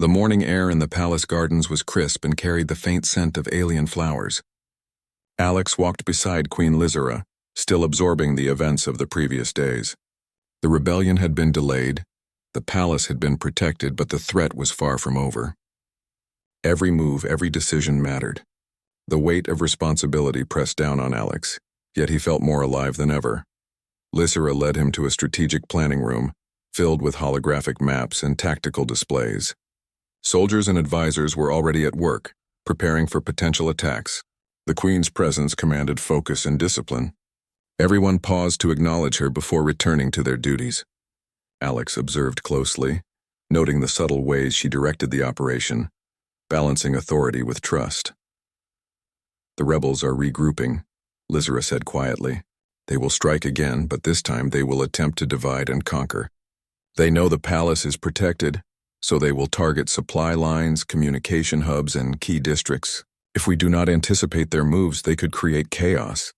The morning air in the palace gardens was crisp and carried the faint scent of alien flowers. Alex walked beside Queen Lizera, still absorbing the events of the previous days. The rebellion had been delayed, the palace had been protected, but the threat was far from over. Every move, every decision mattered. The weight of responsibility pressed down on Alex, yet he felt more alive than ever. Lizera led him to a strategic planning room, filled with holographic maps and tactical displays. Soldiers and advisors were already at work, preparing for potential attacks. The Queen's presence commanded focus and discipline. Everyone paused to acknowledge her before returning to their duties. Alex observed closely, noting the subtle ways she directed the operation, balancing authority with trust. "The rebels are regrouping," Lizera said quietly. "They will strike again, but this time they will attempt to divide and conquer. They know the palace is protected, so they will target supply lines, communication hubs, and key districts. If we do not anticipate their moves, they could create chaos."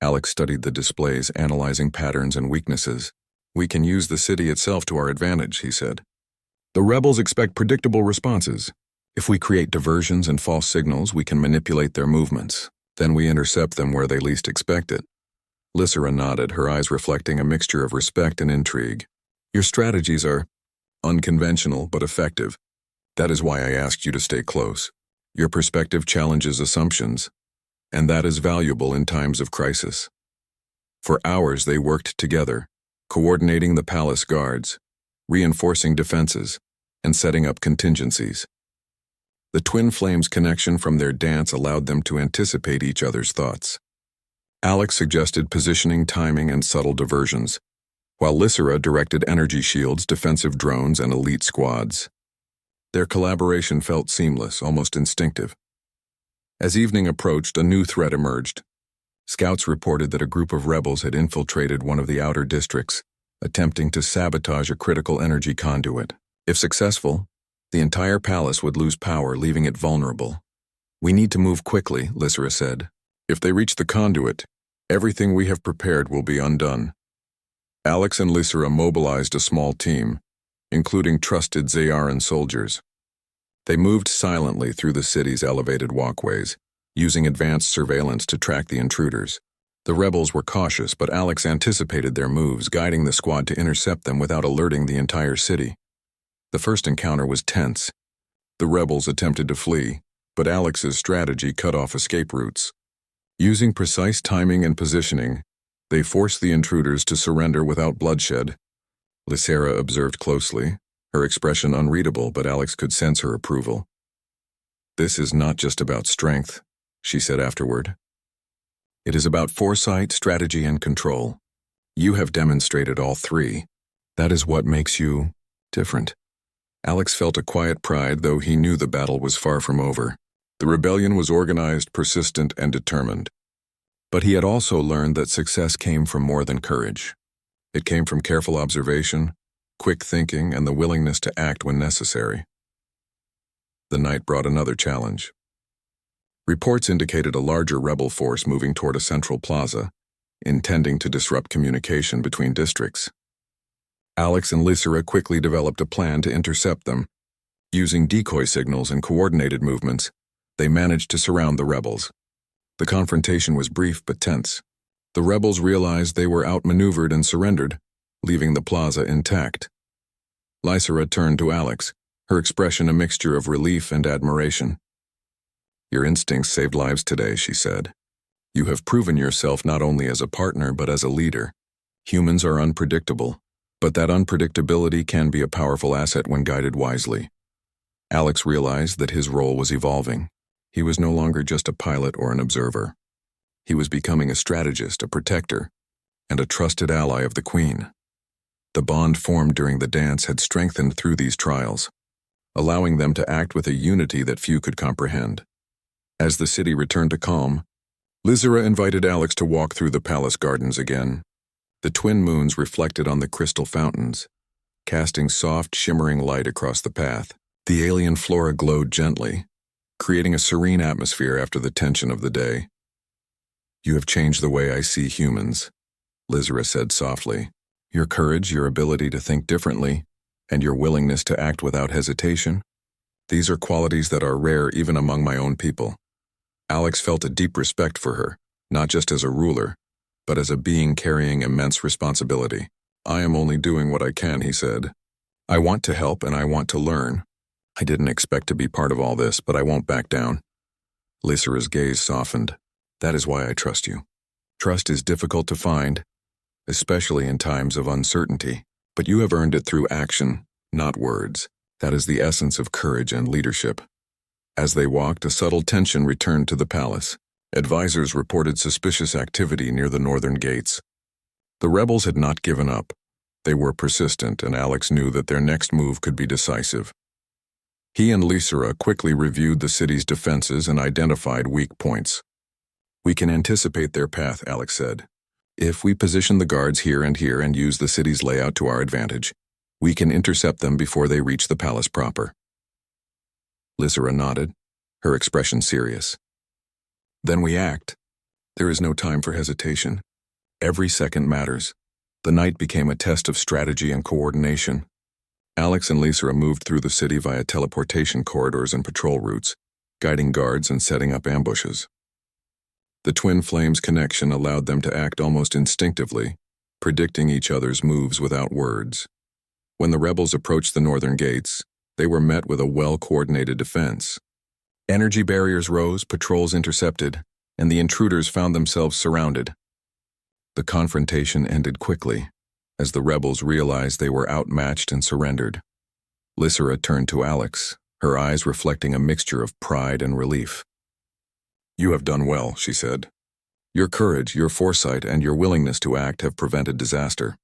Alex studied the displays, analyzing patterns and weaknesses. "We can use the city itself to our advantage," he said. "The rebels expect predictable responses. If we create diversions and false signals, we can manipulate their movements. Then we intercept them where they least expect it." Lizera nodded, her eyes reflecting a mixture of respect and intrigue. "Your strategies are unconventional but effective. That is why I asked you to stay close. Your perspective challenges assumptions, and that is valuable in times of crisis." For hours they worked together, coordinating the palace guards, reinforcing defenses, and setting up contingencies. The twin flames' connection from their dance allowed them to anticipate each other's thoughts. Alex suggested positioning, timing, and subtle diversions, while Lizera directed energy shields, defensive drones, and elite squads. Their collaboration felt seamless, almost instinctive. As evening approached, a new threat emerged. Scouts reported that a group of rebels had infiltrated one of the outer districts, attempting to sabotage a critical energy conduit. If successful, the entire palace would lose power, leaving it vulnerable. "We need to move quickly," Lizera said. "If they reach the conduit, everything we have prepared will be undone." Alex and Lizera mobilized a small team, including trusted Zayaran soldiers. They moved silently through the city's elevated walkways, using advanced surveillance to track the intruders. The rebels were cautious, but Alex anticipated their moves, guiding the squad to intercept them without alerting the entire city. The first encounter was tense. The rebels attempted to flee, but Alex's strategy cut off escape routes. Using precise timing and positioning, they forced the intruders to surrender without bloodshed. Lizera observed closely, her expression unreadable, but Alex could sense her approval. "This is not just about strength," she said afterward. "It is about foresight, strategy, and control. You have demonstrated all three. That is what makes you different." Alex felt a quiet pride, though he knew the battle was far from over. The rebellion was organized, persistent, and determined. But he had also learned that success came from more than courage. It came from careful observation, quick thinking, and the willingness to act when necessary. The night brought another challenge. Reports indicated a larger rebel force moving toward a central plaza, intending to disrupt communication between districts. Alex and Lizera quickly developed a plan to intercept them. Using decoy signals and coordinated movements, they managed to surround the rebels. The confrontation was brief but tense. The rebels realized they were outmaneuvered and surrendered, leaving the plaza intact. Lizera turned to Alex, her expression a mixture of relief and admiration. "Your instincts saved lives today," she said. "You have proven yourself not only as a partner but as a leader. Humans are unpredictable, but that unpredictability can be a powerful asset when guided wisely." Alex realized that his role was evolving. He was no longer just a pilot or an observer. He was becoming a strategist, a protector, and a trusted ally of the Queen. The bond formed during the dance had strengthened through these trials, allowing them to act with a unity that few could comprehend. As the city returned to calm, Lizera invited Alex to walk through the palace gardens again. The twin moons reflected on the crystal fountains, casting soft, shimmering light across the path. The alien flora glowed gently, creating a serene atmosphere after the tension of the day. "You have changed the way I see humans," Lizera said softly. "Your courage, your ability to think differently, and your willingness to act without hesitation These are qualities that are rare even among my own people. Alex felt a deep respect for her, not just as a ruler, but as a being carrying immense responsibility. I am only doing what I can, he said. I want to help and I want to learn. I didn't expect to be part of all this, but I won't back down. Lysera's gaze softened. That is why I trust you. Trust is difficult to find, especially in times of uncertainty, but you have earned it through action, not words. That is the essence of courage and leadership. As they walked, a subtle tension returned to the palace. Advisors reported suspicious activity near the northern gates. The rebels had not given up. They were persistent, and Alex knew that their next move could be decisive. He and Lysera quickly reviewed the city's defenses and identified weak points. We can anticipate their path, Alex said. If we position the guards here and use the city's layout to our advantage, we can intercept them before they reach the palace proper. Lysera nodded, her expression serious. Then we act. There is no time for hesitation. Every second matters. The night became a test of strategy and coordination. Alex and Lysera moved through the city via teleportation corridors and patrol routes, guiding guards and setting up ambushes. The twin flames connection allowed them to act almost instinctively, predicting each other's moves without words. When the rebels approached the northern gates, they were met with a well-coordinated defense. Energy barriers rose, patrols intercepted, and the intruders found themselves surrounded. The confrontation ended quickly, as the rebels realized they were outmatched and surrendered. Lysera turned to Alex, her eyes reflecting a mixture of pride and relief. You have done well, she said. Your courage, your foresight, and your willingness to act have prevented disaster.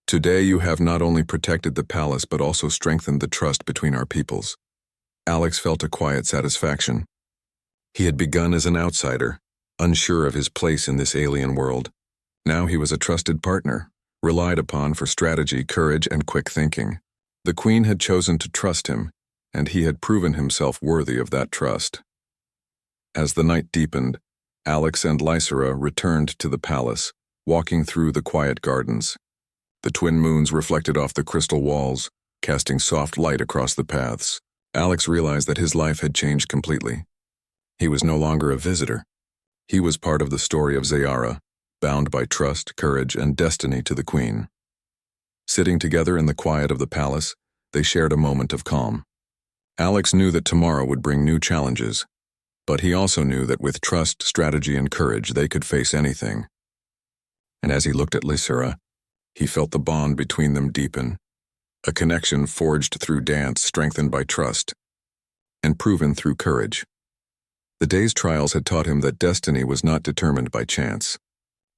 Today you have not only protected the palace but also strengthened the trust between our peoples. Alex felt a quiet satisfaction. He had begun as an outsider, unsure of his place in this alien world. Now he was a trusted partner, relied upon for strategy, courage, and quick thinking. The Queen had chosen to trust him, and he had proven himself worthy of that trust. As the night deepened, Alex and Lysera returned to the palace, walking through the quiet gardens. The twin moons reflected off the crystal walls, casting soft light across the paths. Alex realized that his life had changed completely. He was no longer a visitor. He was part of the story of Zayara, bound by trust, courage, and destiny to the Queen. Sitting together in the quiet of the palace, they shared a moment of calm. Alex knew that tomorrow would bring new challenges, but he also knew that with trust, strategy, and courage, they could face anything. And as he looked at Lysera, he felt the bond between them deepen, a connection forged through dance, strengthened by trust, and proven through courage. The day's trials had taught him that destiny was not determined by chance.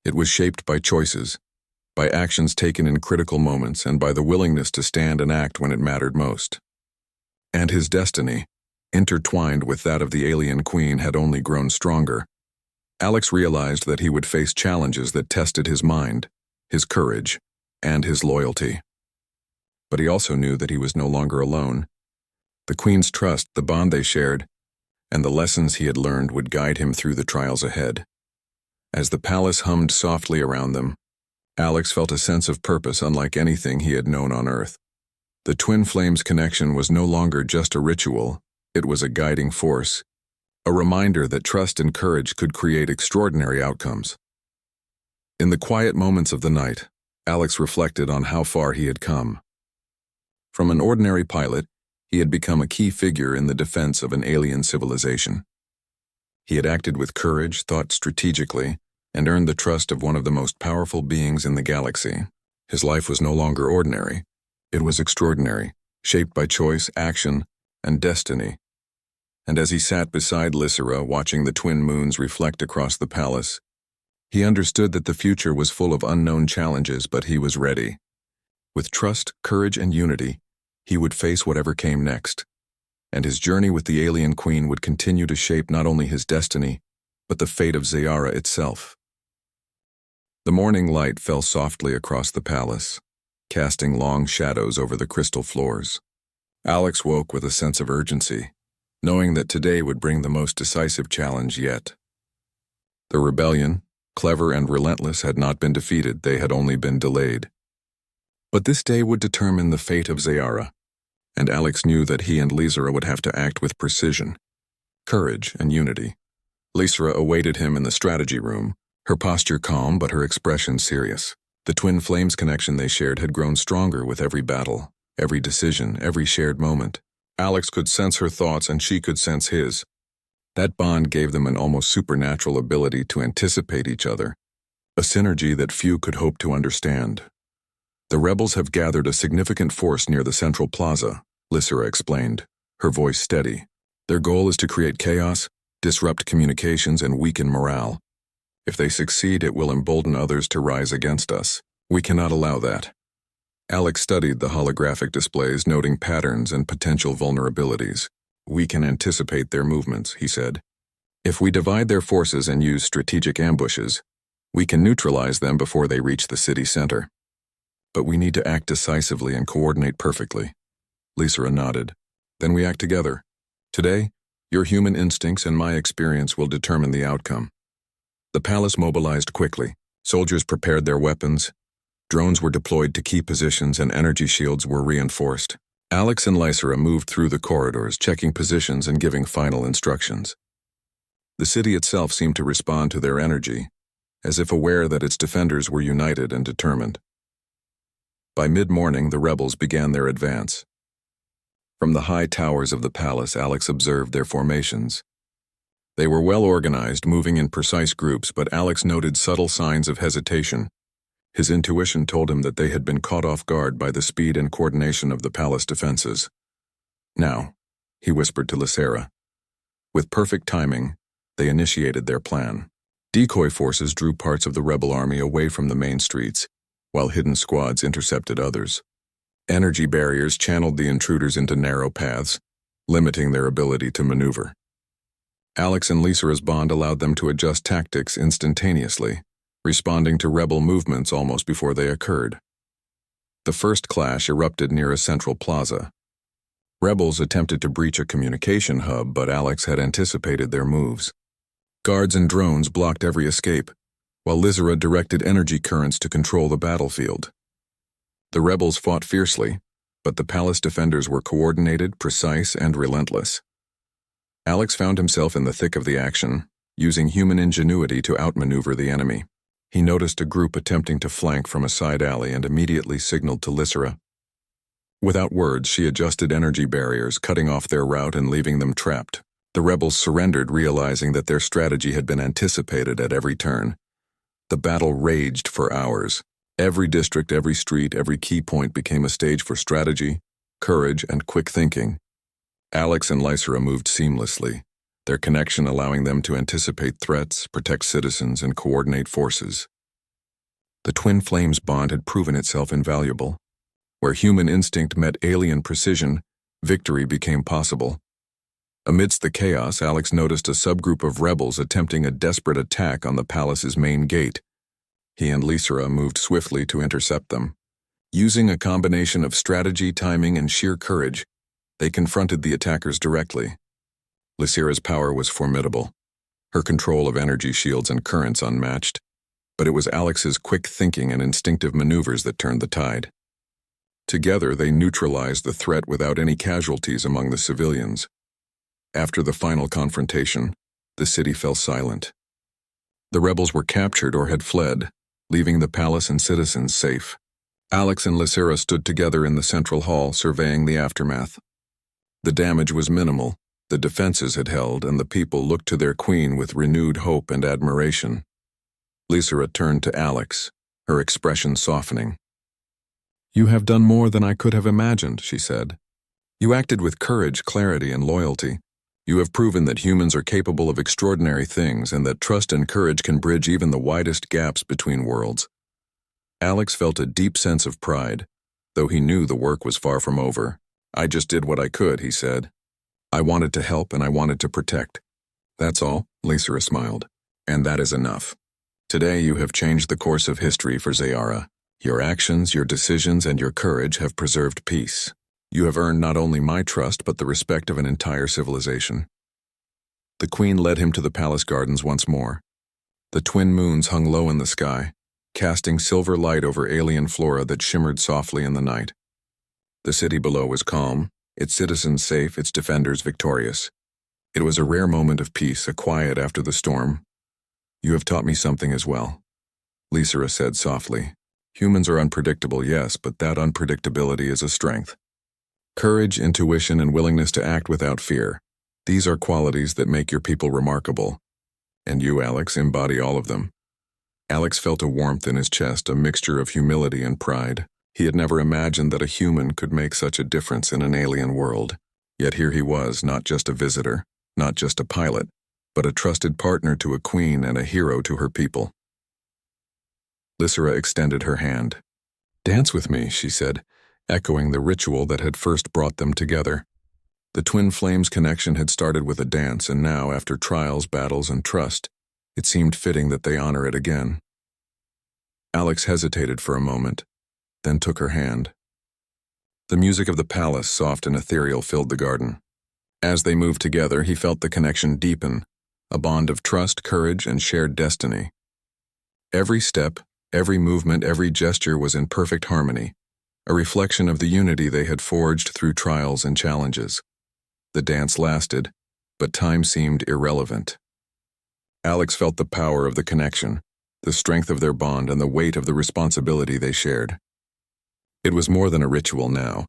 It was shaped by choices, by actions taken in critical moments, and by the willingness to stand and act when it mattered most. And his destiny, intertwined with that of the alien queen, had only grown stronger. Alex realized that he would face challenges that tested his mind, his courage, and his loyalty. But he also knew that he was no longer alone. The Queen's trust, the bond they shared, and the lessons he had learned would guide him through the trials ahead. As the palace hummed softly around them, Alex felt a sense of purpose unlike anything he had known on Earth. The twin flames connection was no longer just a ritual, it was a guiding force, a reminder that trust and courage could create extraordinary outcomes. In the quiet moments of the night, Alex reflected on how far he had come. From an ordinary pilot, he had become a key figure in the defense of an alien civilization. He had acted with courage, thought strategically, and earned the trust of one of the most powerful beings in the galaxy. His life was no longer ordinary. It was extraordinary, shaped by choice, action, and destiny. And as he sat beside Lysera, watching the twin moons reflect across the palace, he understood that the future was full of unknown challenges, but he was ready. With trust, courage, and unity, he would face whatever came next, and his journey with the alien queen would continue to shape not only his destiny, but the fate of Zayara itself. The morning light fell softly across the palace, casting long shadows over the crystal floors. Alex woke with a sense of urgency, knowing that today would bring the most decisive challenge yet. The rebellion, clever and relentless, had not been defeated, they had only been delayed. But this day would determine the fate of Zayara. and Alex knew that he and Lysera would have to act with precision, courage, and unity. Lysera awaited him in the strategy room, her posture calm but her expression serious. The twin flames connection they shared had grown stronger with every battle, every decision, every shared moment. Alex could sense her thoughts and she could sense his. That bond gave them an almost supernatural ability to anticipate each other, a synergy that few could hope to understand. The rebels have gathered a significant force near the central plaza, Lysera explained, her voice steady. Their goal is to create chaos, disrupt communications, and weaken morale. If they succeed, it will embolden others to rise against us. We cannot allow that. Alex studied the holographic displays, noting patterns and potential vulnerabilities. We can anticipate their movements, he said. If we divide their forces and use strategic ambushes, we can neutralize them before they reach the city center. But we need to act decisively and coordinate perfectly. Lysera nodded. Then we act together. Today, your human instincts and my experience will determine the outcome. The palace mobilized quickly. Soldiers prepared their weapons. Drones were deployed to key positions and energy shields were reinforced. Alex and Lysera moved through the corridors, checking positions and giving final instructions. The city itself seemed to respond to their energy, as if aware that its defenders were united and determined. By mid-morning, the rebels began their advance. From the high towers of the palace, Alex observed their formations. They were well organized, moving in precise groups, but Alex noted subtle signs of hesitation. His intuition told him that they had been caught off guard by the speed and coordination of the palace defenses. Now, he whispered to Lysera. With perfect timing, they initiated their plan. Decoy forces drew parts of the rebel army away from the main streets, while hidden squads intercepted others. Energy barriers channeled the intruders into narrow paths, limiting their ability to maneuver. Alex and Lysera's bond allowed them to adjust tactics instantaneously, responding to rebel movements almost before they occurred. The first clash erupted near a central plaza. Rebels attempted to breach a communication hub, but Alex had anticipated their moves. Guards and drones blocked every escape, while Lysera directed energy currents to control the battlefield. The rebels fought fiercely, but the palace defenders were coordinated, precise, and relentless. Alex found himself in the thick of the action, using human ingenuity to outmaneuver the enemy. He noticed a group attempting to flank from a side alley and immediately signaled to Lysera. Without words, she adjusted energy barriers, cutting off their route and leaving them trapped. The rebels surrendered, realizing that their strategy had been anticipated at every turn. The battle raged for hours. Every district, every street, every key point became a stage for strategy, courage, and quick thinking. Alex and Lysera moved seamlessly, their connection allowing them to anticipate threats, protect citizens, and coordinate forces. The twin flames bond had proven itself invaluable. Where human instinct met alien precision, victory became possible. Amidst the chaos, Alex noticed a subgroup of rebels attempting a desperate attack on the palace's main gate. He and Lysera moved swiftly to intercept them. Using a combination of strategy, timing, and sheer courage, they confronted the attackers directly. Lysera's power was formidable, her control of energy shields and currents unmatched, but it was Alex's quick thinking and instinctive maneuvers that turned the tide. Together, they neutralized the threat without any casualties among the civilians. After the final confrontation, the city fell silent. The rebels were captured or had fled, leaving the palace and citizens safe. Alex and Lysera stood together in the central hall, surveying the aftermath. The damage was minimal, the defenses had held, and the people looked to their queen with renewed hope and admiration. Lysera turned to Alex, her expression softening. "You have done more than I could have imagined," she said. "You acted with courage, clarity, and loyalty. You have proven that humans are capable of extraordinary things and that trust and courage can bridge even the widest gaps between worlds." Alex felt a deep sense of pride, though he knew the work was far from over. "I just did what I could," he said. "I wanted to help and I wanted to protect. That's all," Lysera smiled. "And that is enough. Today you have changed the course of history for Zayara. Your actions, your decisions, and your courage have preserved peace. You have earned not only my trust but the respect of an entire civilization." The queen led him to the palace gardens once more. The twin moons hung low in the sky, casting silver light over alien flora that shimmered softly in the night. The city below was calm, its citizens safe, its defenders victorious. It was a rare moment of peace, a quiet after the storm. "You have taught me something as well," Lysera said softly. "Humans are unpredictable, yes, but that unpredictability is a strength. Courage, intuition, and willingness to act without fear. These are qualities that make your people remarkable. And you, Alex, embody all of them." Alex felt a warmth in his chest, a mixture of humility and pride. He had never imagined that a human could make such a difference in an alien world. Yet here he was, not just a visitor, not just a pilot, but a trusted partner to a queen and a hero to her people. Lysera extended her hand. "Dance with me," she said, echoing the ritual that had first brought them together. The twin flames connection had started with a dance, and now, after trials, battles, and trust, it seemed fitting that they honor it again. Alex hesitated for a moment, then took her hand. The music of the palace, soft and ethereal, filled the garden. As they moved together, he felt the connection deepen, a bond of trust, courage, and shared destiny. Every step, every movement, every gesture was in perfect harmony, a reflection of the unity they had forged through trials and challenges. The dance lasted, but time seemed irrelevant. Alex felt the power of the connection, the strength of their bond, and the weight of the responsibility they shared. It was more than a ritual now.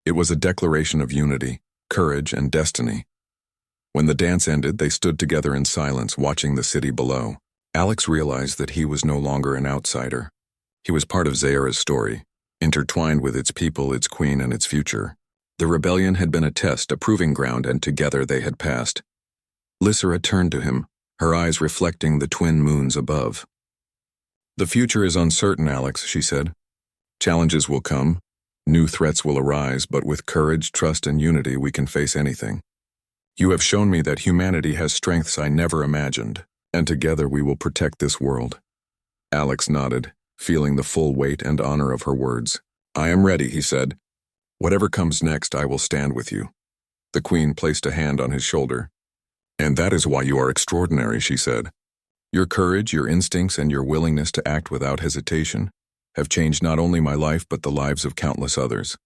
It was a declaration of unity, courage, and destiny. When the dance ended, they stood together in silence, watching the city below. Alex realized that he was no longer an outsider. He was part of Zayara's story, intertwined with its people, its queen, and its future. The rebellion had been a test, a proving ground, and together they had passed. Lysera turned to him, her eyes reflecting the twin moons above. "The future is uncertain, Alex," she said. "Challenges will come, new threats will arise, but with courage, trust, and unity we can face anything. You have shown me that humanity has strengths I never imagined, and together we will protect this world." Alex nodded, feeling the full weight and honor of her words. "I am ready," he said. "Whatever comes next, I will stand with you." The queen placed a hand on his shoulder. "And that is why you are extraordinary," she said. "Your courage, your instincts, and your willingness to act without hesitation have changed not only my life but the lives of countless others.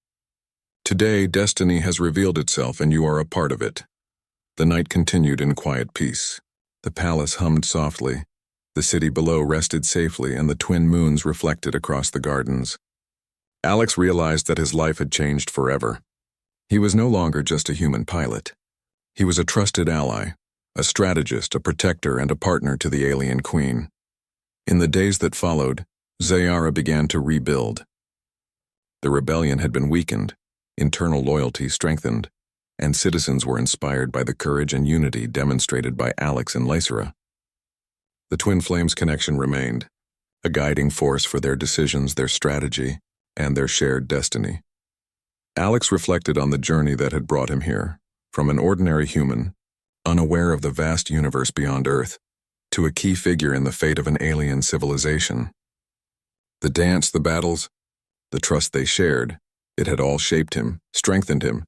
Today, destiny has revealed itself, and you are a part of it." The night continued in quiet peace. The palace hummed softly, the city below rested safely, and the twin moons reflected across the gardens. Alex realized that his life had changed forever. He was no longer just a human pilot. He was a trusted ally, a strategist, a protector, and a partner to the alien queen. In the days that followed, Zayara began to rebuild. The rebellion had been weakened, internal loyalty strengthened, and citizens were inspired by the courage and unity demonstrated by Alex and Lysera. The twin flames connection remained, a guiding force for their decisions, their strategy, and their shared destiny. Alex reflected on the journey that had brought him here, from an ordinary human, unaware of the vast universe beyond Earth, to a key figure in the fate of an alien civilization. The dance, the battles, the trust they shared, it had all shaped him, strengthened him,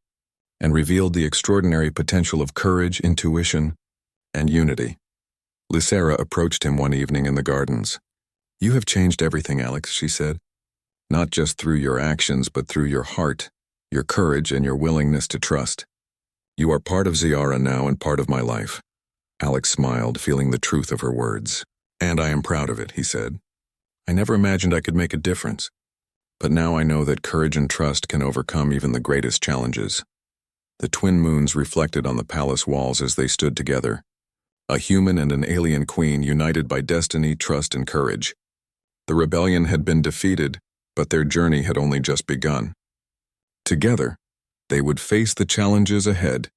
and revealed the extraordinary potential of courage, intuition, and unity. Lysera approached him one evening in the gardens. "You have changed everything, Alex," she said. "Not just through your actions, but through your heart, your courage, and your willingness to trust. You are part of Zayara now and part of my life." Alex smiled, feeling the truth of her words. "And I am proud of it," he said. "I never imagined I could make a difference. But now I know that courage and trust can overcome even the greatest challenges." The twin moons reflected on the palace walls as they stood together. A human and an alien queen united by destiny, trust, and courage. The rebellion had been defeated, but their journey had only just begun. Together, they would face the challenges ahead,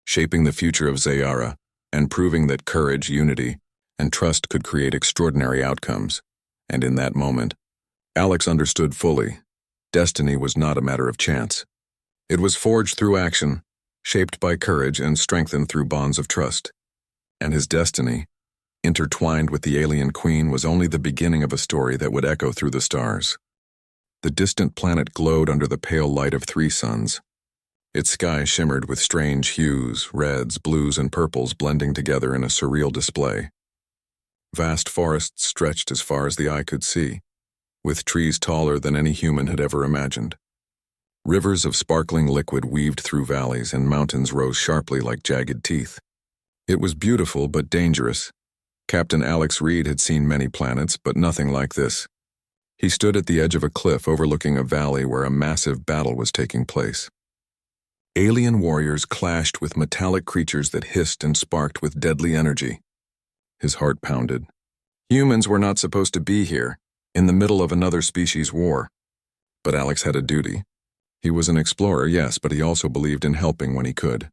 shaping the future of Zayara and proving that courage, unity, and trust could create extraordinary outcomes. And in that moment, Alex understood fully, destiny was not a matter of chance. It was forged through action, shaped by courage, and strengthened through bonds of trust. And his destiny, intertwined with the alien queen, was only the beginning of a story that would echo through the stars. The distant planet glowed under the pale light of 3 suns. Its sky shimmered with strange hues, reds, blues, and purples blending together in a surreal display. Vast forests stretched as far as the eye could see, with trees taller than any human had ever imagined. Rivers of sparkling liquid weaved through valleys and mountains rose sharply like jagged teeth. It was beautiful but dangerous. Captain Alex Reed had seen many planets, but nothing like this. He stood at the edge of a cliff overlooking a valley where a massive battle was taking place. Alien warriors clashed with metallic creatures that hissed and sparked with deadly energy. His heart pounded. Humans were not supposed to be here, in the middle of another species war. But Alex had a duty. He was an explorer, yes, but he also believed in helping when he could.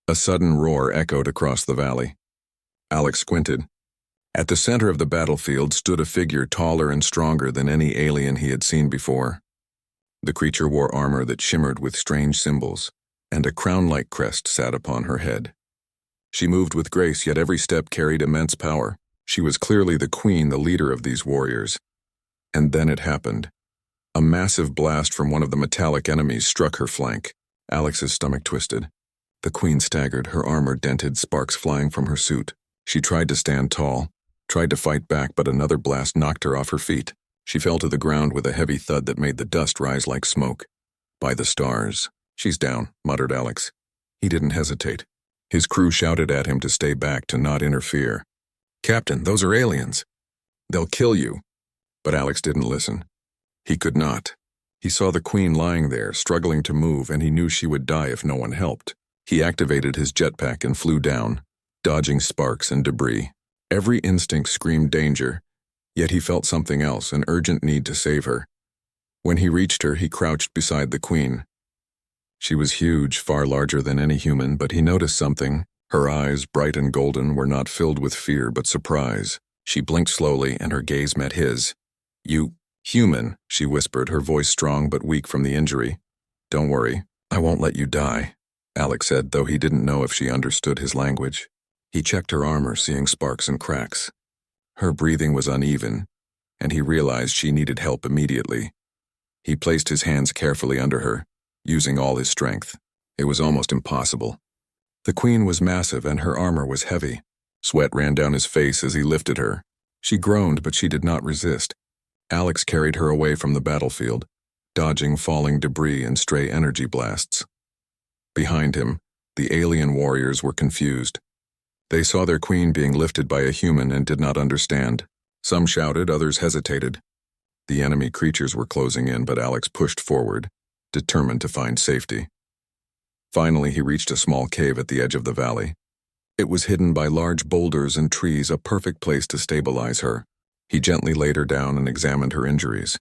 A sudden roar echoed across the valley. Alex squinted. At the center of the battlefield stood a figure taller and stronger than any alien he had seen before. The creature wore armor that shimmered with strange symbols, and a crown-like crest sat upon her head. She moved with grace, yet every step carried immense power. She was clearly the queen, the leader of these warriors. And then it happened. A massive blast from one of the metallic enemies struck her flank. Alex's stomach twisted. The queen staggered, her armor dented, sparks flying from her suit. She tried to stand tall, tried to fight back, but another blast knocked her off her feet. She fell to the ground with a heavy thud that made the dust rise like smoke. By the stars. She's down, muttered Alex. He didn't hesitate. His crew shouted at him to stay back, to not interfere. Captain, those are aliens. They'll kill you. But Alex didn't listen. He could not. He saw the queen lying there, struggling to move, and he knew she would die if no one helped. He activated his jetpack and flew down, dodging sparks and debris. Every instinct screamed danger, yet he felt something else, an urgent need to save her. When he reached her, he crouched beside the queen. She was huge, far larger than any human, but he noticed something. Her eyes, bright and golden, were not filled with fear but surprise. She blinked slowly, and her gaze met his. You, human, she whispered, her voice strong but weak from the injury. Don't worry, I won't let you die, Alex said, though he didn't know if she understood his language. He checked her armor, seeing sparks and cracks. Her breathing was uneven, and he realized she needed help immediately. He placed his hands carefully under her, using all his strength. It was almost impossible. The queen was massive and her armor was heavy. Sweat ran down his face as he lifted her. She groaned, but she did not resist. Alex carried her away from the battlefield, dodging falling debris and stray energy blasts. Behind him, the alien warriors were confused. They saw their queen being lifted by a human and did not understand. Some shouted, others hesitated. The enemy creatures were closing in, but Alex pushed forward, determined to find safety. Finally, he reached a small cave at the edge of the valley. It was hidden by large boulders and trees, a perfect place to stabilize her. He gently laid her down and examined her injuries.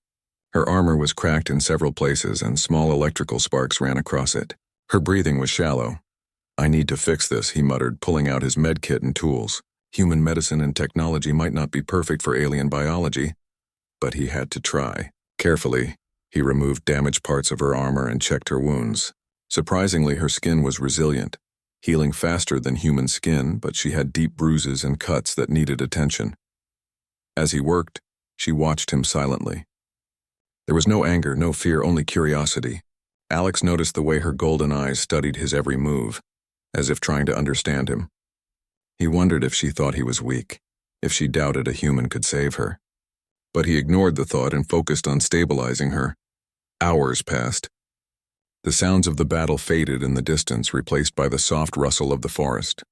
Her armor was cracked in several places and small electrical sparks ran across it. Her breathing was shallow. I need to fix this, he muttered, pulling out his med kit and tools. Human medicine and technology might not be perfect for alien biology, but he had to try. Carefully, he removed damaged parts of her armor and checked her wounds. Surprisingly, her skin was resilient, healing faster than human skin, but she had deep bruises and cuts that needed attention. As he worked, she watched him silently. There was no anger, no fear, only curiosity. Alex noticed the way her golden eyes studied his every move, as if trying to understand him. He wondered if she thought he was weak, if she doubted a human could save her. But he ignored the thought and focused on stabilizing her. Hours passed. The sounds of the battle faded in the distance, replaced by the soft rustle of the forest.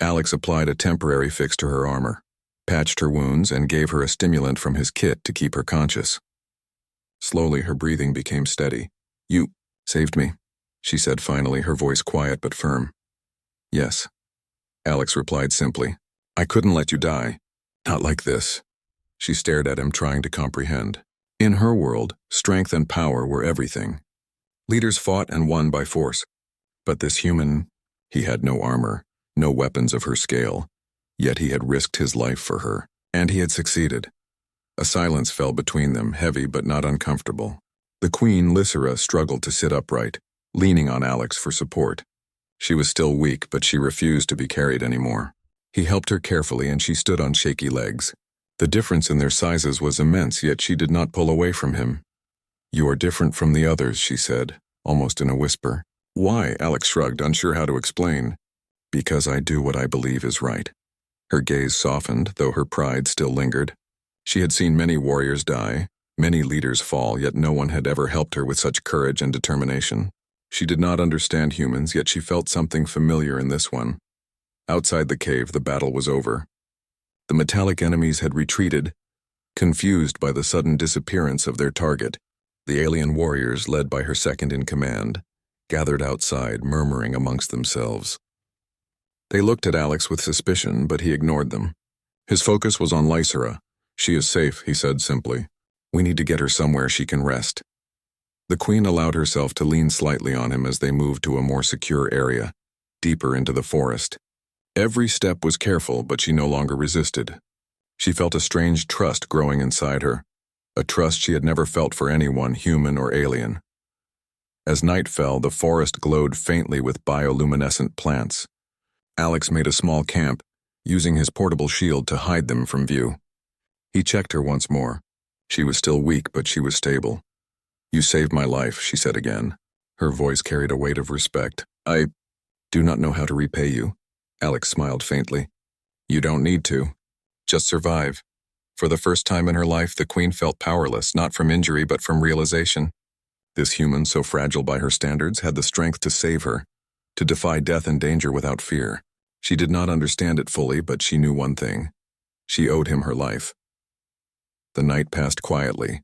Alex applied a temporary fix to her armor, patched her wounds, and gave her a stimulant from his kit to keep her conscious. Slowly, her breathing became steady. You saved me, she said finally, her voice quiet but firm. Yes, Alex replied simply. I couldn't let you die. Not like this. She stared at him, trying to comprehend. In her world, strength and power were everything. Leaders fought and won by force. But this human, he had no armor, no weapons of her scale, yet he had risked his life for her, and he had succeeded. A silence fell between them, heavy but not uncomfortable. The queen, Lysera, struggled to sit upright, leaning on Alex for support. She was still weak, but she refused to be carried anymore. He helped her carefully, and she stood on shaky legs. The difference in their sizes was immense, yet she did not pull away from him. You are different from the others, she said, almost in a whisper. Why? Alex shrugged, unsure how to explain. Because I do what I believe is right. Her gaze softened, though her pride still lingered. She had seen many warriors die, Many leaders fall, yet no one had ever helped her with such courage and determination. She did not understand humans, yet she felt something familiar in this one. Outside the cave, the battle was over. The metallic enemies had retreated, confused by the sudden disappearance of their target. The alien warriors, led by her second-in-command, gathered outside, murmuring amongst themselves. They looked at Alex with suspicion, but he ignored them. His focus was on Lysera. "She is safe," he said simply. "We need to get her somewhere she can rest." The queen allowed herself to lean slightly on him as they moved to a more secure area, deeper into the forest. Every step was careful, but she no longer resisted. She felt a strange trust growing inside her, a trust she had never felt for anyone, human or alien. As night fell, the forest glowed faintly with bioluminescent plants. Alex made a small camp, using his portable shield to hide them from view. He checked her once more. She was still weak, but she was stable. "You saved my life," she said again. Her voice carried a weight of respect. "I do not know how to repay you." Alex smiled faintly. "You don't need to. Just survive." For the first time in her life, the queen felt powerless, not from injury but from realization. This human, so fragile by her standards, had the strength to save her, to defy death and danger without fear. She did not understand it fully, but she knew one thing. She owed him her life. The night passed quietly.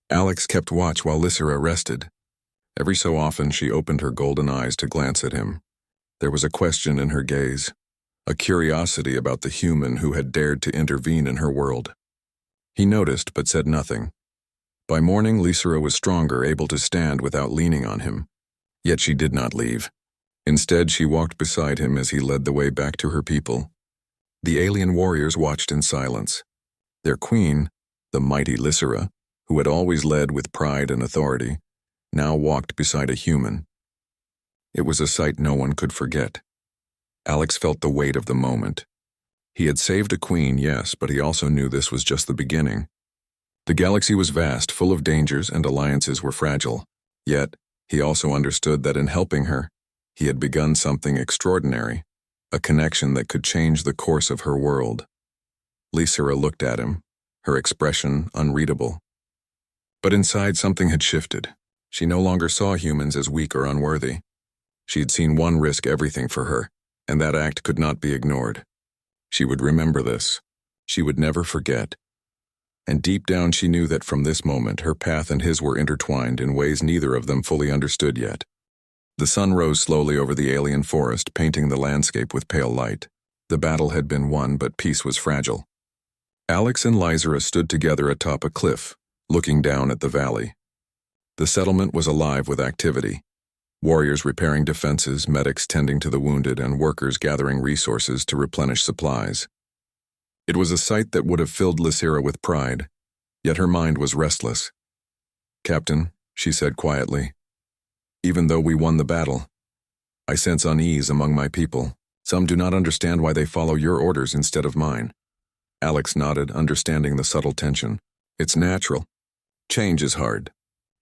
Alex kept watch while Lysera rested. Every so often she opened her golden eyes to glance at him. There was a question in her gaze, a curiosity about the human who had dared to intervene in her world. He noticed but said nothing. By morning, Lysera was stronger, able to stand without leaning on him. Yet she did not leave. Instead, she walked beside him as he led the way back to her people. The alien warriors watched in silence. Their queen, the mighty Lysera, who had always led with pride and authority, now walked beside a human. It was a sight no one could forget. Alex felt the weight of the moment. He had saved a queen, yes, but he also knew this was just the beginning. The galaxy was vast, full of dangers, and alliances were fragile. Yet, he also understood that in helping her, he had begun something extraordinary, a connection that could change the course of her world. Lysera looked at him, her expression unreadable. But inside, something had shifted. She no longer saw humans as weak or unworthy. She had seen one risk everything for her, and that act could not be ignored. She would remember this. She would never forget. And deep down she knew that from this moment her path and his were intertwined in ways neither of them fully understood yet. The sun rose slowly over the alien forest, painting the landscape with pale light. The battle had been won, but peace was fragile. Alex and Lysera stood together atop a cliff, looking down at the valley. The settlement was alive with activity. Warriors repairing defenses, medics tending to the wounded, and workers gathering resources to replenish supplies. It was a sight that would have filled Lysera with pride, yet her mind was restless. "Captain," she said quietly, "even though we won the battle, I sense unease among my people. Some do not understand why they follow your orders instead of mine." Alex nodded, understanding the subtle tension. "It's natural. Change is hard.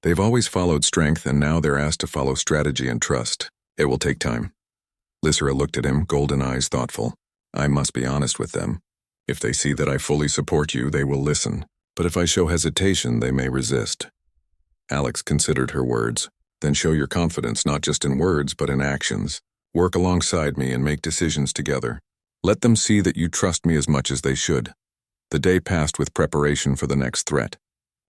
They've always followed strength, and now they're asked to follow strategy and trust. It will take time." Lysera looked at him, golden eyes thoughtful. "I must be honest with them. If they see that I fully support you, they will listen. But if I show hesitation, they may resist." Alex considered her words. "Then show your confidence not just in words, but in actions. Work alongside me and make decisions together. Let them see that you trust me as much as they should." The day passed with preparation for the next threat.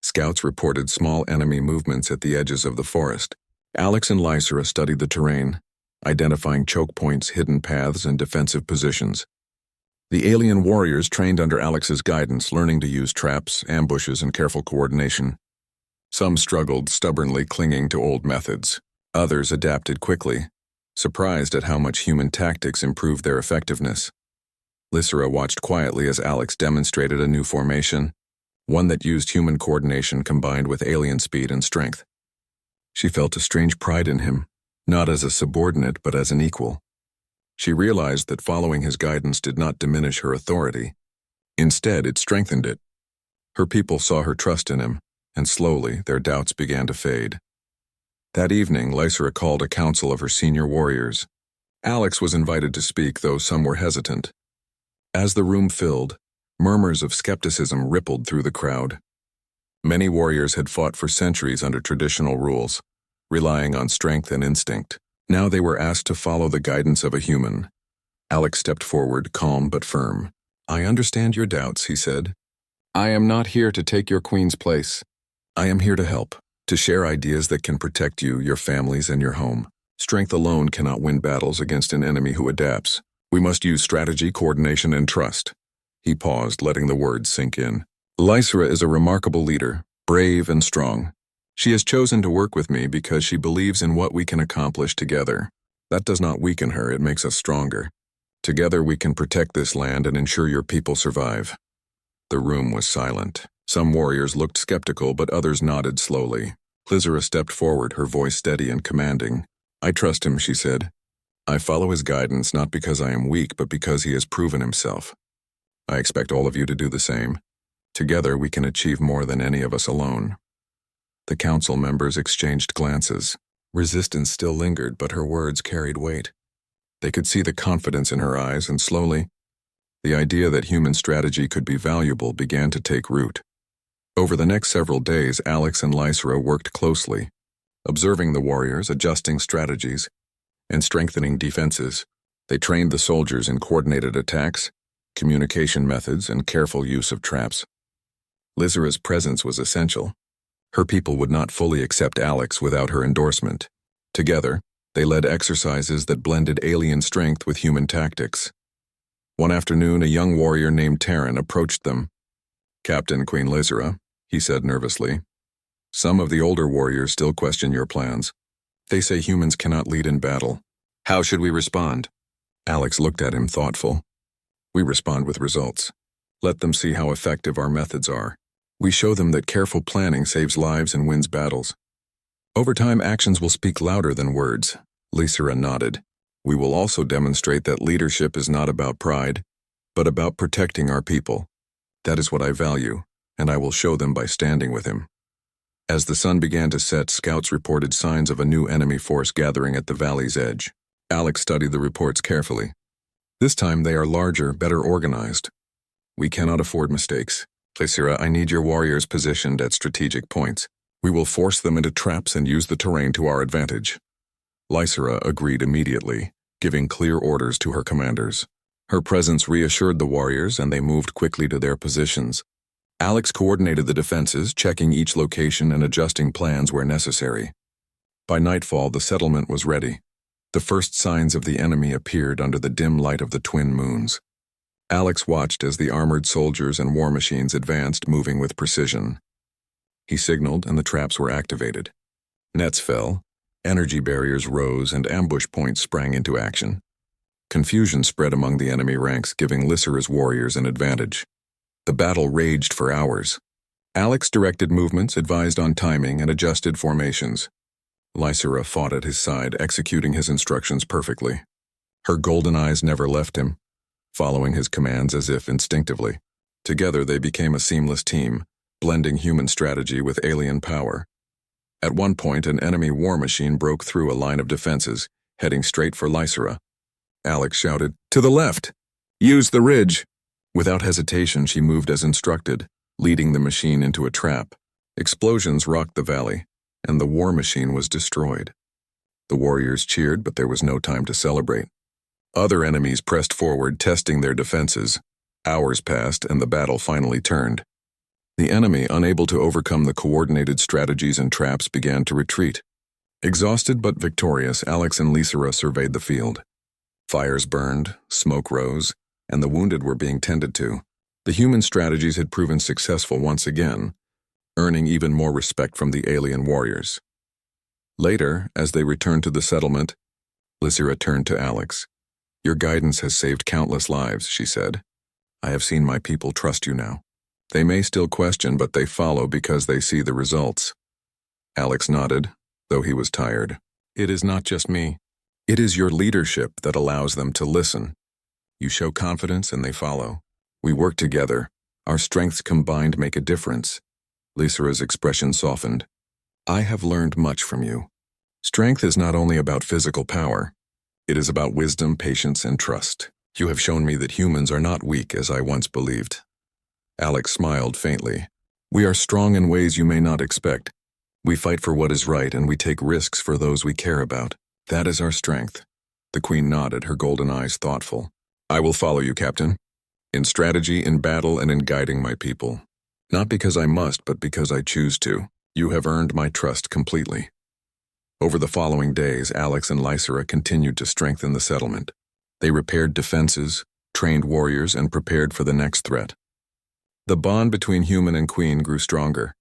Scouts reported small enemy movements at the edges of the forest. Alex and Lysera studied the terrain, identifying choke points, hidden paths, and defensive positions. The alien warriors trained under Alex's guidance, learning to use traps, ambushes, and careful coordination. Some struggled, stubbornly clinging to old methods. Others adapted quickly, surprised at how much human tactics improved their effectiveness. Lysera watched quietly as Alex demonstrated a new formation, one that used human coordination combined with alien speed and strength. She felt a strange pride in him, not as a subordinate but as an equal. She realized that following his guidance did not diminish her authority. Instead, it strengthened it. Her people saw her trust in him, and slowly their doubts began to fade. That evening, Lysera called a council of her senior warriors. Alex was invited to speak, though some were hesitant. As the room filled, murmurs of skepticism rippled through the crowd. Many warriors had fought for centuries under traditional rules, relying on strength and instinct. Now they were asked to follow the guidance of a human. Alex stepped forward, calm but firm. "I understand your doubts," he said. "I am not here to take your queen's place. I am here to help, to share ideas that can protect you, your families, and your home. Strength alone cannot win battles against an enemy who adapts. We must use strategy, coordination, and trust." He paused, letting the words sink in. "Lysera is a remarkable leader, brave and strong. She has chosen to work with me because she believes in what we can accomplish together. That does not weaken her, it makes us stronger. Together we can protect this land and ensure your people survive." The room was silent. Some warriors looked skeptical, but others nodded slowly. Lysera stepped forward, her voice steady and commanding. "I trust him," she said. "I follow his guidance not because I am weak, but because he has proven himself. I expect all of you to do the same. Together we can achieve more than any of us alone." The council members exchanged glances. Resistance still lingered, but her words carried weight. They could see the confidence in her eyes, and slowly, the idea that human strategy could be valuable began to take root. Over the next several days, Alex and Lysera worked closely, observing the warriors, adjusting strategies, and strengthening defenses. They trained the soldiers in coordinated attacks, communication methods, and careful use of traps. Lysera's presence was essential. Her people would not fully accept Alex without her endorsement. Together, they led exercises that blended alien strength with human tactics. One afternoon, a young warrior named Terran approached them. "Captain Queen Lysera," he said nervously, "some of the older warriors still question your plans. They say humans cannot lead in battle. How should we respond?" Alex looked at him, thoughtful. "We respond with results. Let them see how effective our methods are. We show them that careful planning saves lives and wins battles. Over time, actions will speak louder than words." Lysera nodded. "We will also demonstrate that leadership is not about pride, but about protecting our people. That is what I value, and I will show them by standing with him." As the sun began to set, scouts reported signs of a new enemy force gathering at the valley's edge. Alex studied the reports carefully. "This time they are larger, better organized. We cannot afford mistakes. Lysera, I need your warriors positioned at strategic points. We will force them into traps and use the terrain to our advantage." Lysera agreed immediately, giving clear orders to her commanders. Her presence reassured the warriors, and they moved quickly to their positions. Alex coordinated the defenses, checking each location and adjusting plans where necessary. By nightfall, the settlement was ready. The first signs of the enemy appeared under the dim light of the twin moons. Alex watched as the armored soldiers and war machines advanced, moving with precision. He signaled, and the traps were activated. Nets fell, energy barriers rose, and ambush points sprang into action. Confusion spread among the enemy ranks, giving Lysera's warriors an advantage. The battle raged for hours. Alex directed movements, advised on timing, and adjusted formations. Lysera fought at his side, executing his instructions perfectly. Her golden eyes never left him, following his commands as if instinctively. Together they became a seamless team, blending human strategy with alien power. At one point, an enemy war machine broke through a line of defenses, heading straight for Lysera. Alex shouted, "To the left! Use the ridge!" Without hesitation, she moved as instructed, leading the machine into a trap. Explosions rocked the valley, and the war machine was destroyed. The warriors cheered, but there was no time to celebrate. Other enemies pressed forward, testing their defenses. Hours passed, and the battle finally turned. The enemy, unable to overcome the coordinated strategies and traps, began to retreat. Exhausted but victorious, Alex and Lysera surveyed the field. Fires burned, smoke rose, and the wounded were being tended to. The human strategies had proven successful once again, earning even more respect from the alien warriors. Later, as they returned to the settlement, Lysera turned to Alex. "Your guidance has saved countless lives," she said. "I have seen my people trust you now. They may still question, but they follow because they see the results." Alex nodded, though he was tired. "It is not just me. It is your leadership that allows them to listen. You show confidence and they follow. We work together. Our strengths combined make a difference." Lysera's expression softened. "I have learned much from you. Strength is not only about physical power. It is about wisdom, patience, and trust. You have shown me that humans are not weak as I once believed." Alex smiled faintly. We are strong in ways you may not expect. We fight for what is right and we take risks for those we care about. That is our strength. The Queen nodded, her golden eyes thoughtful. I will follow you, Captain. In strategy, in battle, and in guiding my people. Not because I must, but because I choose to. You have earned my trust completely. Over the following days, Alex and Lysera continued to strengthen the settlement. They repaired defenses, trained warriors, and prepared for the next threat. The bond between human and Queen grew stronger,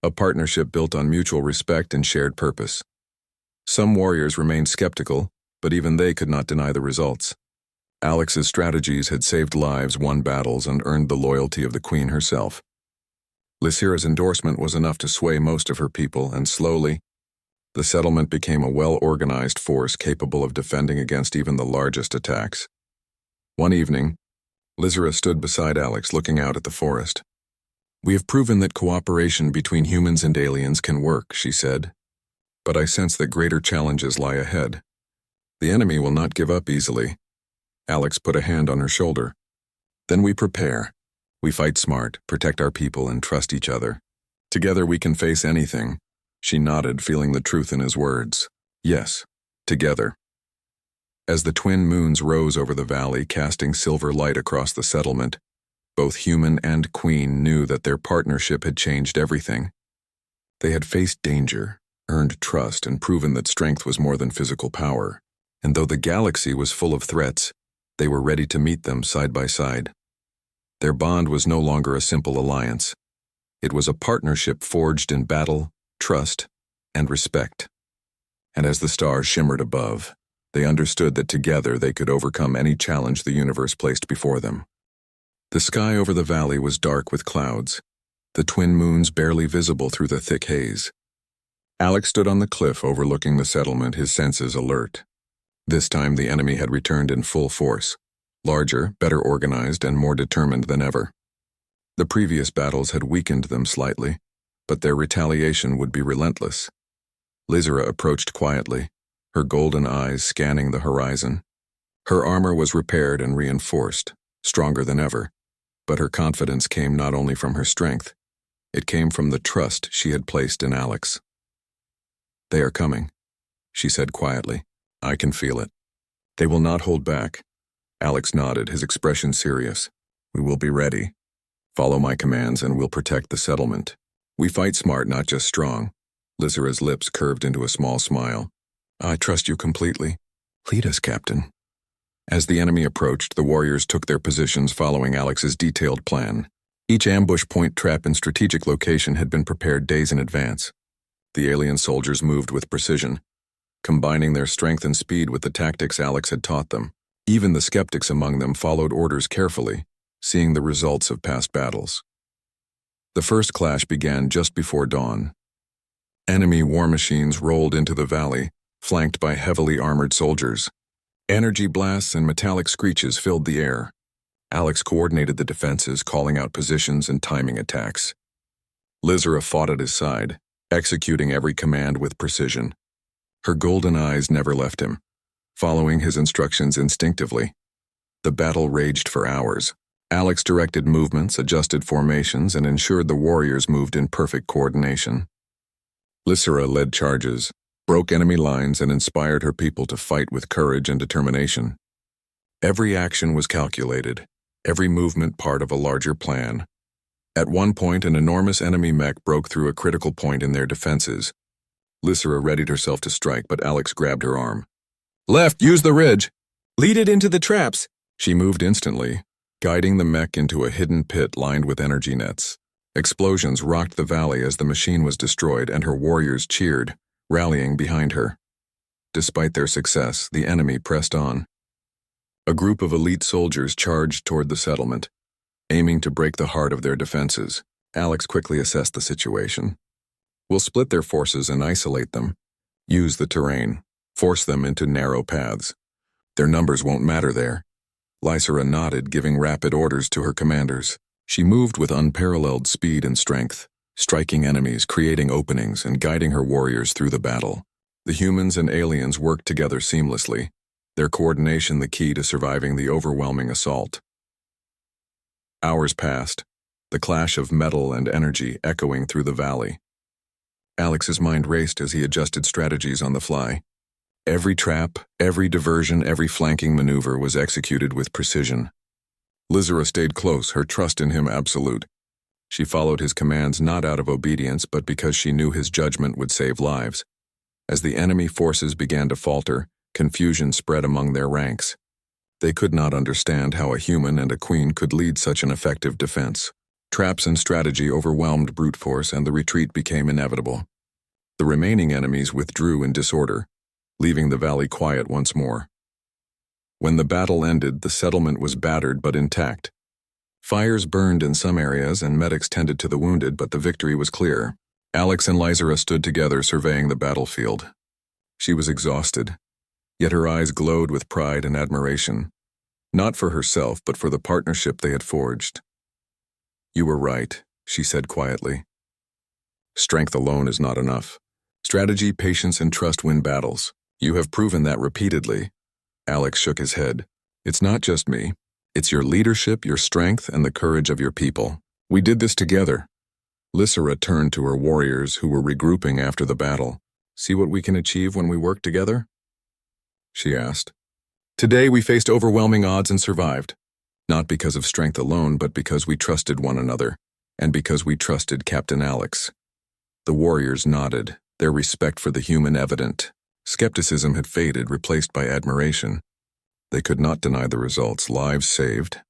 a partnership built on mutual respect and shared purpose. Some warriors remained skeptical, but even they could not deny the results. Alex's strategies had saved lives, won battles, and earned the loyalty of the Queen herself. Lysera's endorsement was enough to sway most of her people, and slowly, the settlement became a well-organized force capable of defending against even the largest attacks. One evening, Lysera stood beside Alex, looking out at the forest. We have proven that cooperation between humans and aliens can work, she said. But I sense that greater challenges lie ahead. The enemy will not give up easily. Alex put a hand on her shoulder. Then we prepare. We fight smart, protect our people, and trust each other. Together we can face anything. She nodded, feeling the truth in his words. Yes, together. As the twin moons rose over the valley, casting silver light across the settlement, both human and Queen knew that their partnership had changed everything. They had faced danger, earned trust, and proven that strength was more than physical power. And though the galaxy was full of threats, they were ready to meet them side by side. Their bond was no longer a simple alliance. It was a partnership forged in battle, trust, and respect. And as the stars shimmered above, they understood that together they could overcome any challenge the universe placed before them. The sky over the valley was dark with clouds, the twin moons barely visible through the thick haze. Alex stood on the cliff overlooking the settlement, his senses alert. This time the enemy had returned in full force, larger, better organized, and more determined than ever. The previous battles had weakened them slightly, but their retaliation would be relentless. Lysera approached quietly, her golden eyes scanning the horizon. Her armor was repaired and reinforced, stronger than ever, but her confidence came not only from her strength, it came from the trust she had placed in Alex. They are coming, she said quietly. I can feel it. They will not hold back. Alex nodded, his expression serious. We will be ready. Follow my commands and we'll protect the settlement. We fight smart, not just strong. Lysera's lips curved into a small smile. I trust you completely. Lead us, Captain. As the enemy approached, the warriors took their positions following Alex's detailed plan. Each ambush point, trap, and strategic location had been prepared days in advance. The alien soldiers moved with precision, combining their strength and speed with the tactics Alex had taught them. Even the skeptics among them followed orders carefully, seeing the results of past battles. The first clash began just before dawn. Enemy war machines rolled into the valley, flanked by heavily armored soldiers. Energy blasts and metallic screeches filled the air. Alex coordinated the defenses, calling out positions and timing attacks. Lysera fought at his side, executing every command with precision. Her golden eyes never left him, following his instructions instinctively. The battle raged for hours. Alex directed movements, adjusted formations, and ensured the warriors moved in perfect coordination. Lysera led charges, broke enemy lines, and inspired her people to fight with courage and determination. Every action was calculated, every movement part of a larger plan. At one point, an enormous enemy mech broke through a critical point in their defenses. Lysera readied herself to strike, but Alex grabbed her arm. Left, use the ridge. Lead it into the traps. She moved instantly, guiding the mech into a hidden pit lined with energy nets. Explosions rocked the valley as the machine was destroyed, and her warriors cheered, rallying behind her. Despite their success, the enemy pressed on. A group of elite soldiers charged toward the settlement, aiming to break the heart of their defenses. Alex quickly assessed the situation. We'll split their forces and isolate them. Use the terrain. Force them into narrow paths. Their numbers won't matter there. Lysera nodded, giving rapid orders to her commanders. She moved with unparalleled speed and strength, striking enemies, creating openings, and guiding her warriors through the battle. The humans and aliens worked together seamlessly, their coordination the key to surviving the overwhelming assault. Hours passed. the clash of metal and energy echoing through the valley. Alex's mind raced as he adjusted strategies on the fly. Every trap, every diversion, every flanking maneuver was executed with precision. Lizera stayed close, her trust in him absolute. She followed his commands not out of obedience, but because she knew his judgment would save lives. As the enemy forces began to falter, confusion spread among their ranks. They could not understand how a human and a queen could lead such an effective defense. Traps and strategy overwhelmed brute force, and the retreat became inevitable. The remaining enemies withdrew in disorder, leaving the valley quiet once more. When the battle ended, the settlement was battered but intact. Fires burned in some areas and medics tended to the wounded, but the victory was clear. Alex and Lizera stood together surveying the battlefield. She was exhausted, yet her eyes glowed with pride and admiration, not for herself but for the partnership they had forged. "You were right," she said quietly. "Strength alone is not enough. Strategy, patience, and trust win battles. You have proven that repeatedly." Alex shook his head. "It's not just me. It's your leadership, your strength, and the courage of your people. We did this together." Lizera turned to her warriors who were regrouping after the battle. "See what we can achieve when we work together?" she asked. "Today we faced overwhelming odds and survived. Not because of strength alone, but because we trusted one another, and because we trusted Captain Alex." The warriors nodded, their respect for the human evident. Skepticism had faded, replaced by admiration. They could not deny the results: lives saved,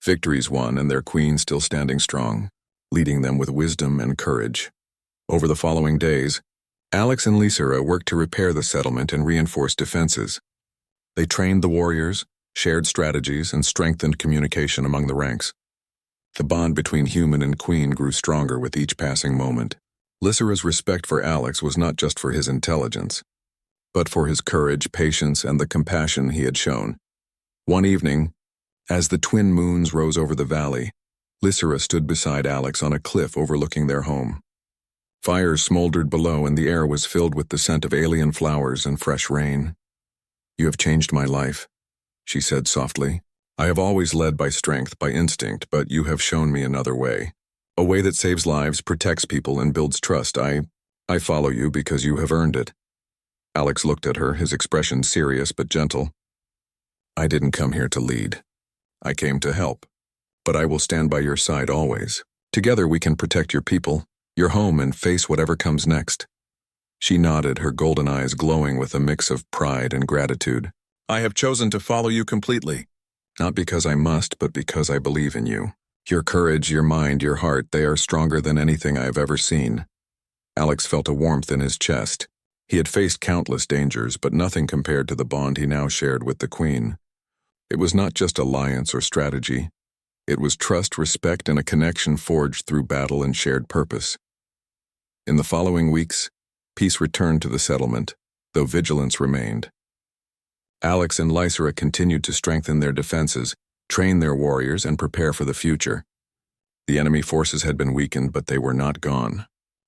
victories won, and their queen still standing strong, leading them with wisdom and courage. Over the following days, Alex and Lizera worked to repair the settlement and reinforce defenses. They trained the warriors, shared strategies, and strengthened communication among the ranks. The bond between human and queen grew stronger with each passing moment. Lizera's respect for Alex was not just for his intelligence, but for his courage, patience, and the compassion he had shown. One evening, as the twin moons rose over the valley, Lizera stood beside Alex on a cliff overlooking their home. Fires smoldered below, and the air was filled with the scent of alien flowers and fresh rain. "You have changed my life," she said softly. "I have always led by strength, by instinct, but you have shown me another way. A way that saves lives, protects people, and builds trust. I follow you because you have earned it." Alex looked at her, his expression serious but gentle. "I didn't come here to lead. I came to help. But I will stand by your side always. Together we can protect your people, your home, and face whatever comes next." She nodded, her golden eyes glowing with a mix of pride and gratitude. "I have chosen to follow you completely. Not because I must, but because I believe in you. Your courage, your mind, your heart, they are stronger than anything I have ever seen." Alex felt a warmth in his chest. He had faced countless dangers, but nothing compared to the bond he now shared with the queen. It was not just alliance or strategy. It was trust, respect, and a connection forged through battle and shared purpose. In the following weeks, peace returned to the settlement, though vigilance remained. Alex and Lizera continued to strengthen their defenses, train their warriors, and prepare for the future. The enemy forces had been weakened, but they were not gone.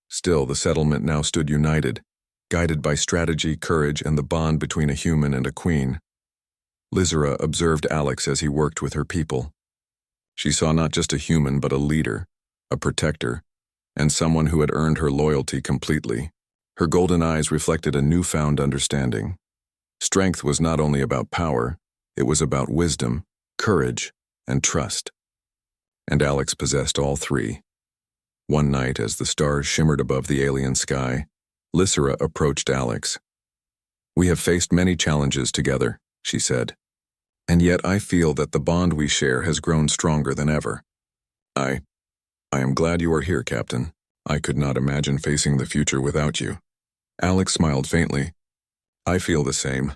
Still, the settlement now stood united, guided by strategy, courage, and the bond between a human and a queen. Lizera observed Alex as he worked with her people. She saw not just a human, but a leader, a protector, and someone who had earned her loyalty completely. Her golden eyes reflected a newfound understanding. Strength was not only about power, it was about wisdom, courage, and trust. And Alex possessed all three. One night, as the stars shimmered above the alien sky, Lizera approached Alex. "We have faced many challenges together," she said. "And yet I feel that the bond we share has grown stronger than ever. I am glad you are here, Captain. I could not imagine facing the future without you." Alex smiled faintly. "I feel the same.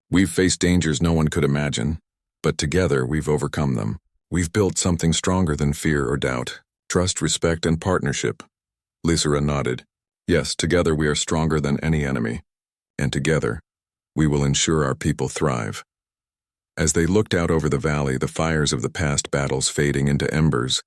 We've faced dangers no one could imagine, but together we've overcome them. We've built something stronger than fear or doubt. Trust, respect, and partnership." Lizera nodded. "Yes, together we are stronger than any enemy. And together, we will ensure our people thrive." As they looked out over the valley, the fires of the past battles fading into embers,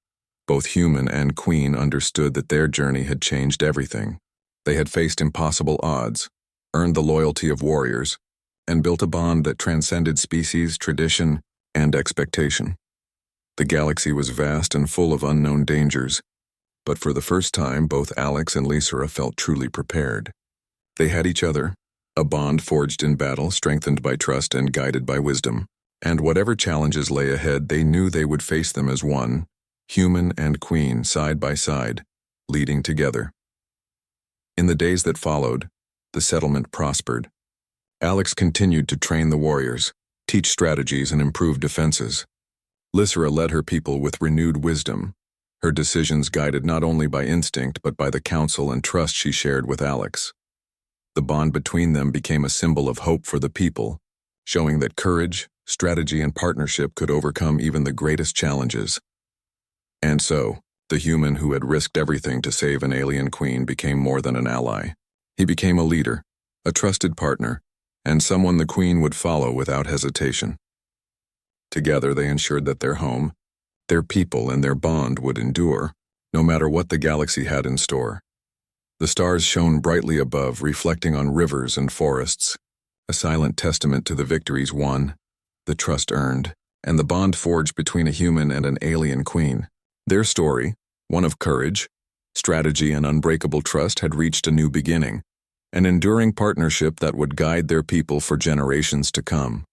both human and queen understood that their journey had changed everything. They had faced impossible odds, earned the loyalty of warriors, and built a bond that transcended species, tradition, and expectation. The galaxy was vast and full of unknown dangers, but for the first time, both Alex and Lysera felt truly prepared. They had each other, a bond forged in battle, strengthened by trust and guided by wisdom. And whatever challenges lay ahead, they knew they would face them as one, human and queen, side by side, leading together. In the days that followed, the settlement prospered. Alex continued to train the warriors, teach strategies, and improve defenses. Lysera led her people with renewed wisdom, her decisions guided not only by instinct but by the counsel and trust she shared with Alex. The bond between them became a symbol of hope for the people, showing that courage, strategy, and partnership could overcome even the greatest challenges. And so, the human who had risked everything to save an alien queen became more than an ally. He became a leader, a trusted partner, and someone the queen would follow without hesitation. Together they ensured that their home, their people, and their bond would endure, no matter what the galaxy had in store. The stars shone brightly above, reflecting on rivers and forests, a silent testament to the victories won, the trust earned, and the bond forged between a human and an alien queen. Their story, one of courage, strategy, and unbreakable trust, had reached a new beginning, an enduring partnership that would guide their people for generations to come.